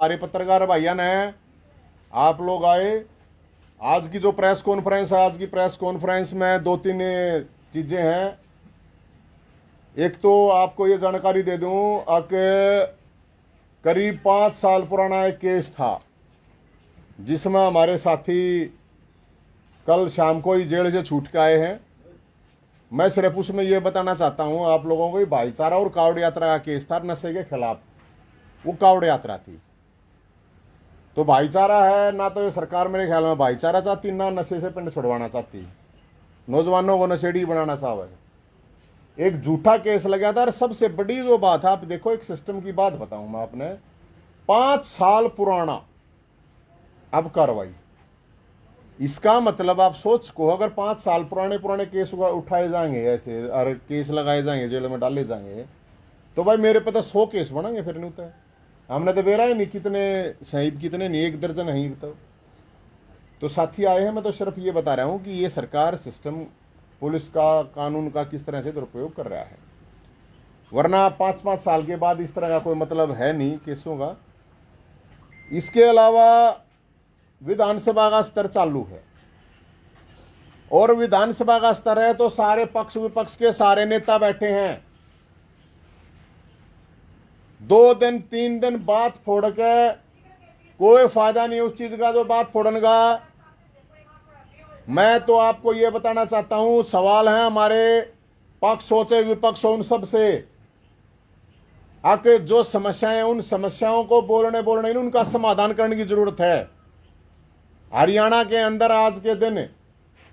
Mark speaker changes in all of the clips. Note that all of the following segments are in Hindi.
Speaker 1: हमारे पत्रकार भाइयों ने, आप लोग आए। आज की जो प्रेस कॉन्फ्रेंस है, आज की प्रेस कॉन्फ्रेंस में दो तीन चीजें हैं। एक तो आपको ये जानकारी दे दूं कि करीब 5 साल पुराना एक केस था जिसमें हमारे साथी कल शाम को ही जेल से छूट के आए हैं। मैं सिर्फ उसमें यह बताना चाहता हूं आप लोगों को, भाईचारा और कावड़ यात्रा का केस था नशे के खिलाफ। वो कावड़ यात्रा थी, तो भाईचारा है ना, तो ये सरकार मेरे ख्याल में भाईचारा चाहती ना नशे से पिंड छुड़वाना चाहती, नौजवानों को नशेड़ी बनाना चाहे। एक झूठा केस लगा था। और सबसे बड़ी जो बात है, आप देखो, एक सिस्टम की बात बताऊं मैं आपने, 5 साल पुराना अब कार्रवाई। इसका मतलब आप सोच को, अगर 5 साल पुराने पुराने केस उठाए जाएंगे ऐसे और केस लगाए जाएंगे, जेल में डाले जाएंगे, तो भाई मेरे पे तो 100 केस बनेंगे फिर नहीं होता है। हमने तो बेरा ही नहीं कितने साहिब, कितने नहीं, 1 दर्जन नहीं तो साथी आए हैं। मैं तो सिर्फ ये बता रहा हूं कि ये सरकार सिस्टम, पुलिस का, कानून का किस तरह से दुरुपयोग कर रहा है। वरना 5-5 साल के बाद इस तरह का कोई मतलब है नहीं केसों का। इसके अलावा विधानसभा का स्तर चालू है, और विधानसभा का स्तर है तो सारे पक्ष विपक्ष के सारे नेता बैठे हैं। 2 दिन 3 दिन बात फोड़ के कोई फायदा नहीं उस चीज का जो बात फोड़ने का। मैं तो आपको यह बताना चाहता हूं, सवाल है हमारे पक्ष हो चाहे विपक्ष हो, उन सब से आके जो समस्याएं, उन समस्याओं को बोलने उनका समाधान करने की जरूरत है। हरियाणा के अंदर आज के दिन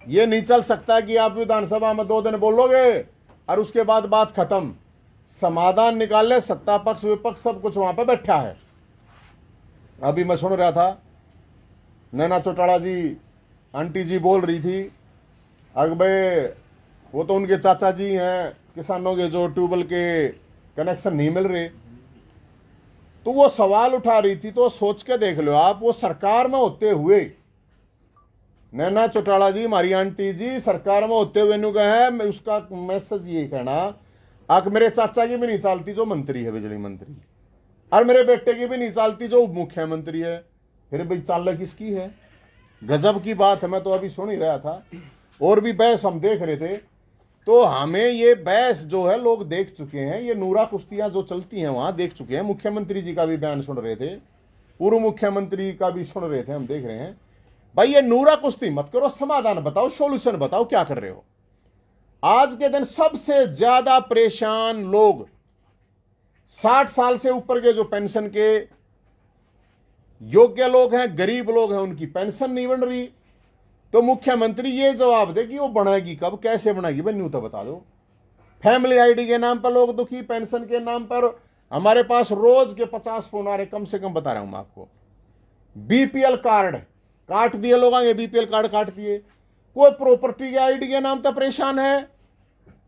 Speaker 1: ये नहीं चल सकता कि आप विधानसभा में 2 दिन बोलोगे और उसके बाद बात खत्म। समाधान निकालने सत्ता पक्ष विपक्ष सब कुछ वहां पर बैठा है। अभी मैं सुन रहा था, नैना चौटाला जी, आंटी जी बोल रही थी, अगर भाई वो तो उनके चाचा जी हैं, किसानों के जो ट्यूबवेल के कनेक्शन नहीं मिल रहे, तो वो सवाल उठा रही थी। तो सोच के देख लो आप, वो सरकार में होते हुए, नैना चौटाला जी, हमारी आंटी जी, सरकार में होते हुए नु कहे, मैं उसका मैसेज ये कहना, आक मेरे चाचा की भी नहीं चालती जो मंत्री है, बिजली मंत्री, और मेरे बेटे की भी नहीं चालती जो मुख्यमंत्री है, फिर भाई चाल किसकी है? गजब की बात है। मैं तो अभी सुन ही रहा था, और भी बहस हम देख रहे थे, तो हमें ये बहस जो है लोग देख चुके हैं। ये नूरा कुश्तियां जो चलती हैं वहां देख चुके हैं। मुख्यमंत्री जी का भी बयान सुन रहे थे, पूर्व मुख्यमंत्री का भी सुन रहे थे, हम देख रहे हैं। भाई ये नूरा कुश्ती मत करो, समाधान बताओ, सॉल्यूशन बताओ, क्या कर रहे हो। आज के दिन सबसे ज्यादा परेशान लोग 60 साल से ऊपर के जो पेंशन के योग्य लोग हैं, गरीब लोग हैं, उनकी पेंशन नहीं बन रही। तो मुख्यमंत्री ये जवाब दे कि वो बढ़ेगी कब, कैसे बढ़ेगी, भाई न्यू तो बता दो। फैमिली आईडी के नाम पर लोग दुखी, पेंशन के नाम पर हमारे पास रोज के 50 फोन आ रहे, कम से कम बता रहा हूं मैं आपको। बीपीएल कार्ड काट दिए लोग, आगे बीपीएल कार्ड काट दिए। कोई प्रॉपर्टी के आईडी के नाम पर परेशान है।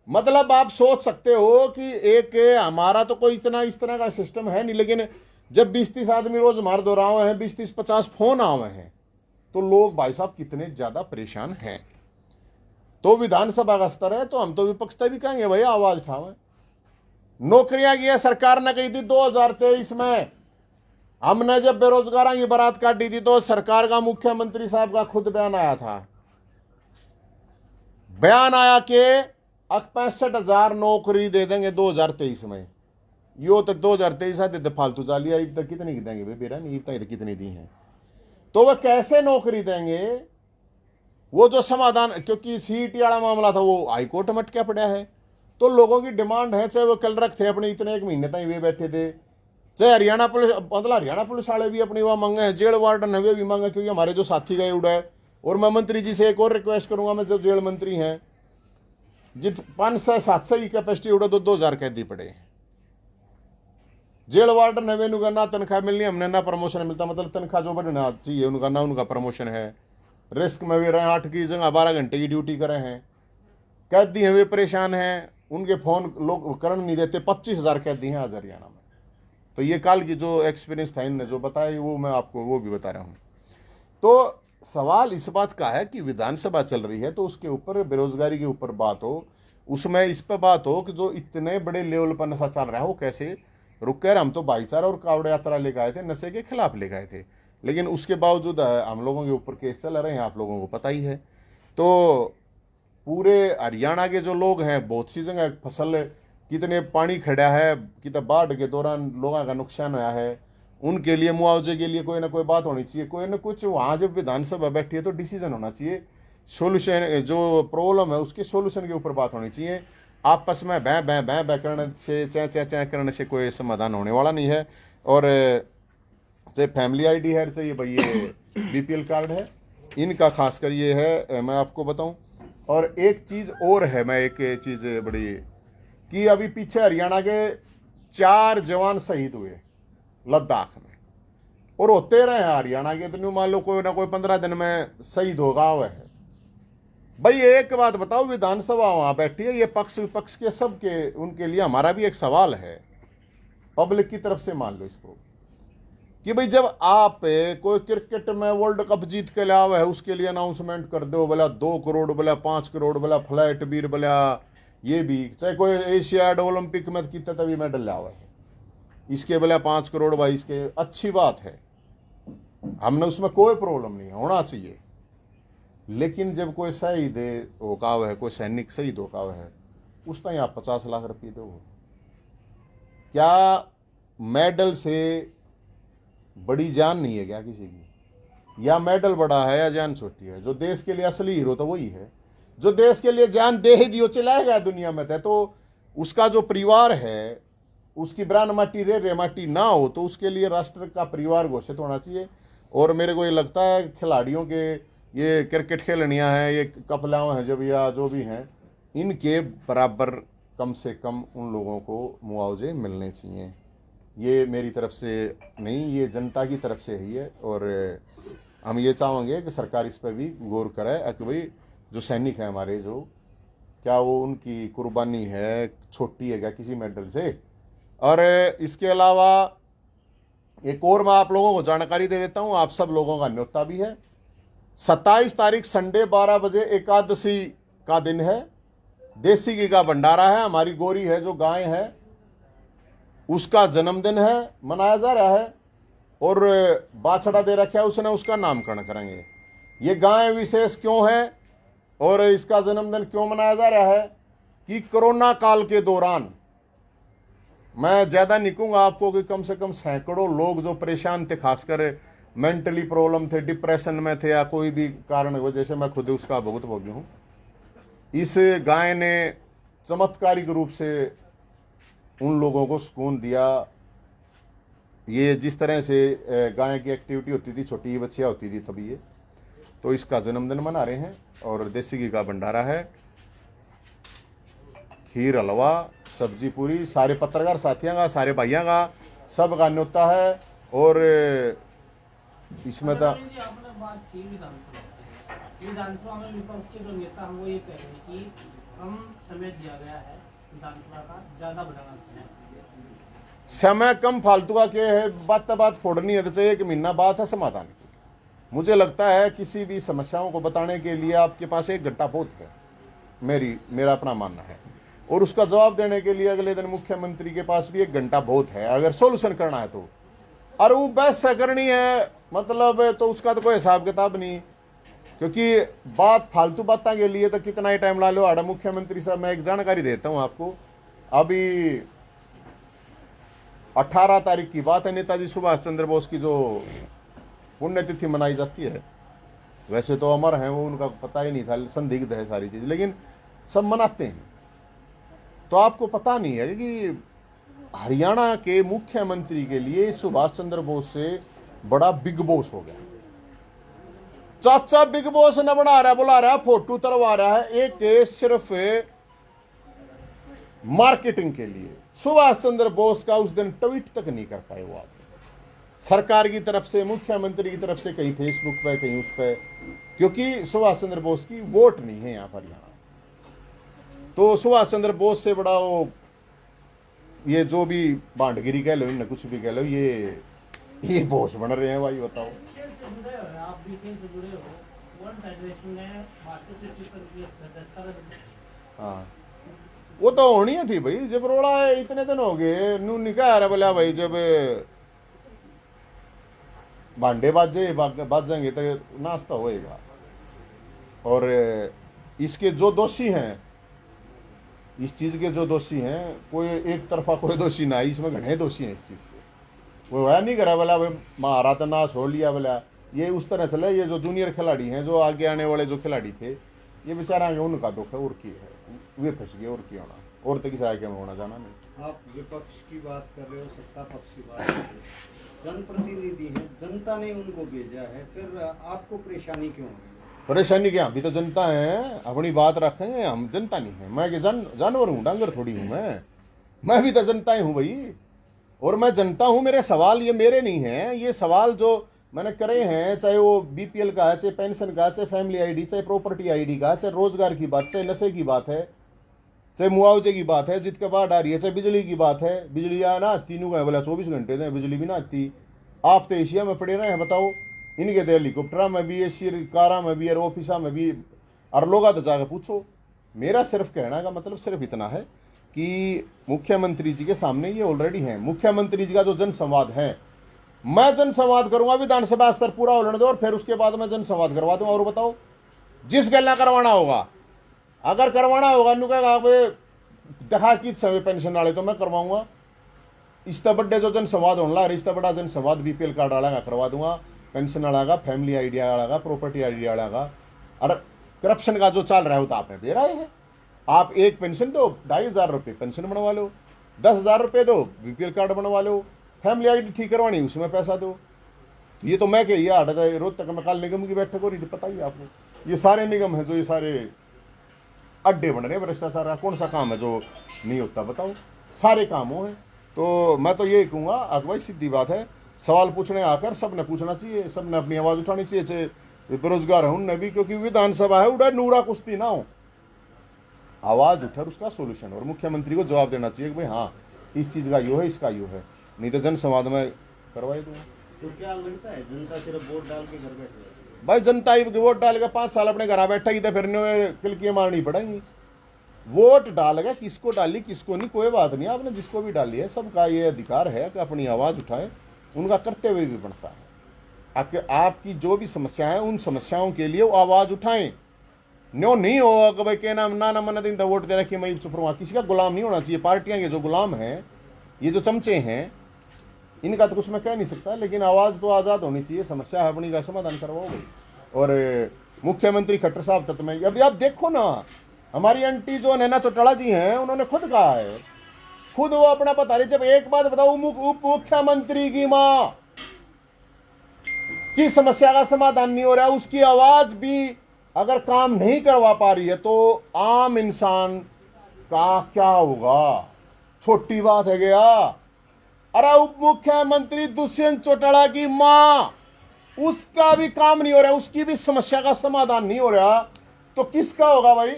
Speaker 1: मतलब आप सोच सकते हो कि एक हमारा तो कोई इतना इस तरह का सिस्टम है नहीं, लेकिन जब 20-30 आदमी रोज मार दो रहा हैं, 20-30-50 फोन आए हैं, तो लोग भाई साहब कितने ज्यादा परेशान हैं। तो विधानसभा का स्तर है, तो हम तो विपक्षता भी कहेंगे भाई आवाज उठाओ। नौकरियां की सरकार ने कही थी 2023 में, हमने जब बेरोजगारों की बारात काटी थी तो सरकार का, मुख्यमंत्री साहब का खुद बयान आया था। बयान आया कि 65,000 नौकरी दे देंगे 2023 में। यो तो 2023 है, फालतू चालिया तक कितनी देंगे भाई, बेरा नहीं तक कितनी दी हैं। तो वह कैसे नौकरी देंगे? वो जो समाधान, क्योंकि सीईटी वाला मामला था वो हाईकोर्ट में अटका पड़ा है, तो लोगों की डिमांड है, चाहे वो कल रखते अपने इतने 1 महीने तक वे बैठे थे, चाहे हरियाणा पुलिस, मतलब हरियाणा पुलिस वाले भी अपनी वह मांगे हैं, जेल वार्डन है वे भी मांगे, क्योंकि हमारे जो साथी गए उड़ा है। और मैं मंत्री जी से एक और रिक्वेस्ट करूंगा, मैं जो जेल मंत्री हैं, जित 500-700 की कैपेसिटी उड़ा, 2,000 कैदी पड़े हैं। जेल वार्डन है वे ना तनख्वाह मिलनी, हमने ना प्रमोशन मिलता, मतलब तनख्वाह जो बढ़ना चाहिए उनका ना, उनका प्रमोशन है। रिस्क में वे रहे, 8 की जगह 12 घंटे की ड्यूटी करे हैं। कैदी हैं वे परेशान हैं, उनके फोन लोग करण नहीं देते। 25,000 कैदी हैं आज हरियाणा में। तो ये काल की जो एक्सपीरियंस था इनने जो बताया, वो मैं आपको वो भी बता रहा हूँ। तो सवाल इस बात का है कि विधानसभा चल रही है, तो उसके ऊपर बेरोजगारी के ऊपर बात हो, उसमें इस पर बात हो कि जो इतने बड़े लेवल पर नशा चल रहा है वो कैसे रुक कर हम तो भाईचारा और कावड़ यात्रा लेकर आए थे, नशे के खिलाफ लेकर आए थे, लेकिन उसके बावजूद हम लोगों के ऊपर केस चल रहे हैं, आप लोगों को पता ही है। तो पूरे हरियाणा के जो लोग हैं, बहुत सी जगह फसल कितने पानी खड़ा है, कितने बाढ़ के दौरान लोगों का नुकसान हुआ है, उनके लिए मुआवजे के लिए कोई ना कोई बात होनी चाहिए, कोई ना कुछ। वहाँ जब विधानसभा बैठी है तो डिसीजन होना चाहिए, सोल्यूशन, जो प्रॉब्लम है उसके सोल्यूशन के ऊपर बात होनी चाहिए। आपस में बैं बैं बैं बैं करने से, चै चै चै करने से कोई समाधान होने वाला नहीं है। और चाहे फैमिली आईडी है, चाहिए भाई ये बीपीएल कार्ड है, इनका खासकर ये है, मैं आपको बताऊं। और एक चीज़ और है, मैं एक चीज़ बड़ी कि अभी पीछे हरियाणा के 4 जवान शहीद हुए लद्दाख में, और होते रहे हैं हरियाणा के, तो मान लो कोई ना कोई 15 दिन में शहीद होगा हुआ है। भाई एक बात बताओ, विधानसभा वहां बैठी है, ये पक्ष विपक्ष के सबके, उनके लिए हमारा भी एक सवाल है पब्लिक की तरफ से, मान लो इसको, कि भाई जब आप कोई क्रिकेट में वर्ल्ड कप जीत के लाया है, उसके लिए अनाउंसमेंट कर दो, बोला 2 करोड़, बोला 5 करोड़, बोला फ्लाइट बीर, बोला ये भी, चाहे कोई एशियाड ओलंपिक में कितना तभी मेडल लाया है, इसके बोला 5 करोड़, भाई इसके अच्छी बात है, हमने उसमें कोई प्रॉब्लम नहीं, होना चाहिए। लेकिन जब कोई शहीद होका है, कोई सैनिक शहीद होका है, उस टाइम आप 50 लाख रुपये दो, क्या मेडल से बड़ी जान नहीं है क्या किसी की? या मेडल बड़ा है या जान छोटी है? जो देश के लिए असली हीरो तो वही है जो देश के लिए जान दे ही दियो चलाएगा दुनिया में। तो उसका जो परिवार है, उसकी ब्रांड माटी रे माटी ना हो, तो उसके लिए राष्ट्र का परिवार घोषित होना चाहिए। और मेरे को ये लगता है खिलाड़ियों के, ये क्रिकेट खेलनियाँ हैं, ये कपलाव हैं जब, या जो भी हैं, इनके बराबर कम से कम उन लोगों को मुआवजे मिलने चाहिए। ये मेरी तरफ से नहीं, ये जनता की तरफ से ही है। और हम ये चाहेंगे कि सरकार इस पर भी गौर करे कि भाई जो सैनिक हैं हमारे, जो क्या वो उनकी कुर्बानी है छोटी है क्या किसी मेडल से? और इसके अलावा एक और मैं आप लोगों को जानकारी दे देता हूँ, आप सब लोगों का न्योता भी है। 27 तारीख संडे 12 बजे एकादशी का दिन है, देसी घी का भंडारा है, हमारी गोरी है जो गाय है उसका जन्मदिन है, मनाया जा रहा है। और बाछड़ा दे रखा है उसने, उसका नामकरण करेंगे। ये गाय विशेष क्यों है और इसका जन्मदिन क्यों मनाया जा रहा है कि कोरोना काल के दौरान, मैं ज़्यादा नहीं कहूँगा आपको कि कम से कम सैकड़ों लोग जो परेशान थे, खासकर मेंटली प्रॉब्लम थे, डिप्रेशन में थे, या कोई भी कारण वजह से, मैं खुद उसका भुगतभोगी हूँ। इस गाय ने चमत्कारिक रूप से उन लोगों को सुकून दिया। ये जिस तरह से गाय की एक्टिविटी होती थी, छोटी बच्चियाँ होती थी तभी ये, तो इसका जन्मदिन मना रहे हैं। और देसी घी का भंडारा है, खीर, हलवा, सब्जी पूरी, सारे पत्रकार साथियों का, सारे भाइयों का, सब का न्योता है। और इसमें तो
Speaker 2: आपने बात की विधानसभा में विपक्ष के जो नेता हम वो ये कह रहे हैं कि कम समय दिया गया है, विधानसभा का ज़्यादा बढ़ाना चाहिए।
Speaker 1: समय कम फालतू का के है, बात फोड़नी है तो चाहिए, 1 महीना बात है समाधान की। मुझे लगता है किसी भी समस्याओं को बताने के लिए आपके पास 1 घंटा बहुत है, मेरा अपना मानना है। और उसका जवाब देने के लिए अगले दिन मुख्यमंत्री के पास भी 1 घंटा बहुत है, अगर सोल्यूशन करना है तो। और वो बहस करनी है मतलब, तो उसका तो कोई हिसाब किताब नहीं, क्योंकि बात फालतू बातों के लिए तो कितना ही टाइम ला लो। आड़ा मुख्यमंत्री साहब, मैं एक जानकारी देता हूं आपको, अभी 18 तारीख की बात है, नेताजी सुभाष चंद्र बोस की जो पुण्यतिथि मनाई जाती है। वैसे तो अमर हैं वो, उनका पता ही नहीं था, संदिग्ध है सारी चीज़, लेकिन सब मनाते हैं। तो आपको पता नहीं है कि हरियाणा के मुख्यमंत्री के लिए सुभाष चंद्र बोस से बड़ा बिग बॉस हो गया। चाचा बिग बॉस न बना रहा, बुला रहा है, फोटो तरवा रहा है, एक सिर्फ मार्केटिंग के लिए। सुभाष चंद्र बोस का उस दिन ट्वीट तक नहीं कर पाए वो आदमी, सरकार की तरफ से, मुख्यमंत्री की तरफ से, कहीं फेसबुक पे कहीं उस पे, क्योंकि सुभाष चंद्र बोस की वोट नहीं है यहाँ पर हरियाणा। तो सुभाष चंद्र बोस से बड़ा वो, ये जो भी भांडगिरी कह लो, इन्हें कुछ भी कह लो, ये बोस बन रहे हैं भाई, बताओ।
Speaker 2: आप भी खेल से जुड़े हो, वर्ल्ड फेडरेशन ने भारतीय क्रिकेट की सदस्यता,
Speaker 1: हाँ, वो तो होनी ही थी भाई, जब रोड़ा है इतने दिन हो गए नू निकाह रहा बोला भाई, जब भांडे बाजेंगे तो नाश्ता होएगा। और इसके जो दोषी हैं, इस चीज के जो दोषी हैं, कोई एक तरफा कोई दोषी ना, इसमें घने दोषी हैं इस चीज के। वो वह नहीं करा बोला भाई मारा तो ना छोड़ लिया बोला, ये उस तरह चले। ये जो जूनियर खिलाड़ी हैं, जो आगे आने वाले जो खिलाड़ी थे, ये बेचारा उनका दुख है और की है, वे फंस गए और की होना, और तो किसी आगे में होना जाना नहीं।
Speaker 3: आप विपक्ष की बात कर रहे हो, सत्ता पक्ष की बात कर रहे हो, जनप्रतिनिधि हैं, जनता ने उनको भेजा है, फिर आपको परेशानी क्यों हो रही है?
Speaker 1: परेशानी क्या, अभी तो जनता है, अपनी बात रखेंगे, हम जनता नहीं है। मैं जानवर हूँ, डांगर थोड़ी हूँ मैं भी तो जनता ही हूँ भाई। और मैं जनता हूँ, मेरे सवाल ये मेरे नहीं हैं, ये सवाल जो मैंने करे हैं, चाहे वो बीपीएल का है, चाहे पेंशन का, चाहे फैमिली आईडी, चाहे प्रॉपर्टी आईडी का, चाहे रोजगार की बात, चाहे नशे की बात है, चाहे मुआवजे की बात है, जितके बाढ़ आ रही है, चाहे बिजली की बात है। बिजली ना तीनों का बोला 24 घंटे दें, बिजली भी ना आती। आप तो एशिया में पड़े रहे हैं, बताओ। इनके तो हेलीकॉप्टरा में भी, कारा में भी, और ऑफिसा में भी, और लोग तो जाकर पूछो। मेरा सिर्फ कहना का मतलब सिर्फ इतना है कि मुख्यमंत्री जी के सामने ये ऑलरेडी है। मुख्यमंत्री जी का जो जन संवाद है, मैं जन संवाद करूंगा, विधानसभा स्तर पूरा होने दो, और फिर उसके बाद मैं जन संवाद करवा दूंगा। और बताओ, जिस गल्ला करवाना होगा, अगर करवाना होगा नु कहेगा आप दिखा कि समय पेंशन वाले, तो मैं करवाऊंगा। इस बड़े जो जन संवाद होने इस बड़ा जन संवाद बीपीएल कार्ड वाला का करवा दूंगा, पेंशन वाला का, फैमिली आइडिया वाला का, प्रॉपर्टी आइडिया वाला का। और करप्शन का जो चल रहा है वो तो आपने दे रहा है। आप एक पेंशन दो, 2,500 रुपये पेंशन बनवा लो, 10,000 रुपये दो, बीपीएल कार्ड बनवा लो, फैमिली आईडी ठीक करवानी उसमें पैसा दो। तो ये तो मैं कही रोज तक मैं कल निगम की बैठक हो रही थी, पता ही आपको। ये सारे निगम हैं जो ये सारे अड्डे बन रहे हैं भ्रष्टाचार का। कौन सा काम है जो नहीं होता, बताओ, सारे कामों हैं। तो मैं तो ये कहूँगा, अगवाई सीधी बात है, सवाल पूछने आकर सब ने पूछना चाहिए, सब ने अपनी आवाज़ उठानी चाहिए, चाहे बेरोजगार है उनने भी, क्योंकि विधानसभा है, उड़ा नूरा कुश्ती ना हो, आवाज़ उठा उसका सोल्यूशन। और मुख्यमंत्री को जवाब देना चाहिए कि भाई हाँ इस चीज़ का यो है, इसका यो है, नहीं तो जन संवाद में करवाई दूँगा।
Speaker 3: तो क्या लगता है जनता सिर्फ वोट डाल के घर बैठ जाती है?
Speaker 1: भाई जनता ही वोट डाल के 5 साल अपने घर बैठा ही तो फिर किलकियाँ मारनी पड़ेंगी। वोट डाल के किसको डाली किसको नहीं, कोई बात नहीं, आपने जिसको भी डाली है, सबका ये अधिकार है कि अपनी आवाज़ उठाएं, उनका करते हुए भी बनता है। आपकी जो भी समस्या है, उन समस्याओं के लिए वो आवाज़ उठाएं। न्यो नहीं हो कि भाई क्या नाम ना मन दिन वोट दे रखी, मैं चुप रहूँगा। किसी का गुलाम नहीं होना चाहिए। पार्टियां के जो गुलाम हैं, ये जो चमचे हैं, इनका तो कुछ मैं कह नहीं सकता, लेकिन आवाज़ तो आज़ाद होनी चाहिए। समस्या है अपनी का समाधान करवाओ भाई। और मुख्यमंत्री खट्टर साहब तक में अभी आप देखो ना, हमारी आंटी जो नैना चौटाला जी हैं, उन्होंने खुद कहा है, खुद वो अपना बता रही। जब एक बात बताओ, उप मुख्यमंत्री की मां की समस्या का समाधान नहीं हो रहा, उसकी आवाज भी अगर काम नहीं करवा पा रही है, तो आम इंसान का क्या होगा? छोटी बात है गया। अरे उप मुख्यमंत्री दुष्यंत चौटाला की मां, उसका भी काम नहीं हो रहा, उसकी भी समस्या का समाधान नहीं हो रहा, तो किसका होगा भाई?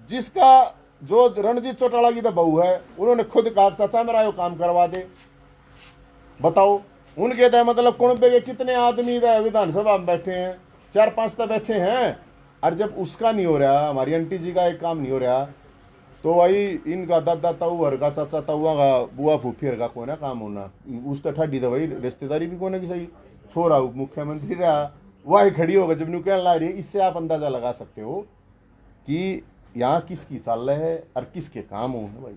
Speaker 1: जिसका जो रणजीत चौटाला की तो बहू है, उन्होंने खुद कहा चाचा मेरा यो काम करवा दे। बताओ, उनके तो मतलब कुणबे के कितने आदमी विधानसभा में बैठे हैं, 4-5 तो बैठे हैं। और जब उसका नहीं हो रहा, हमारी आंटी जी का एक काम नहीं हो रहा, तो भाई इनका दादा ताऊ का, चाचा ताऊआ का, बुआ फूफी का कौन है काम होना? उस तो ठाडी तो भाई रिश्तेदारी भी कौन है कि सही छोरा मुख्यमंत्री रहा, वही खड़ी होगा जब न्यू कहने ला रही है। इससे आप अंदाजा लगा सकते हो कि यहाँ किसकी चाल है और किसके काम हो भाई।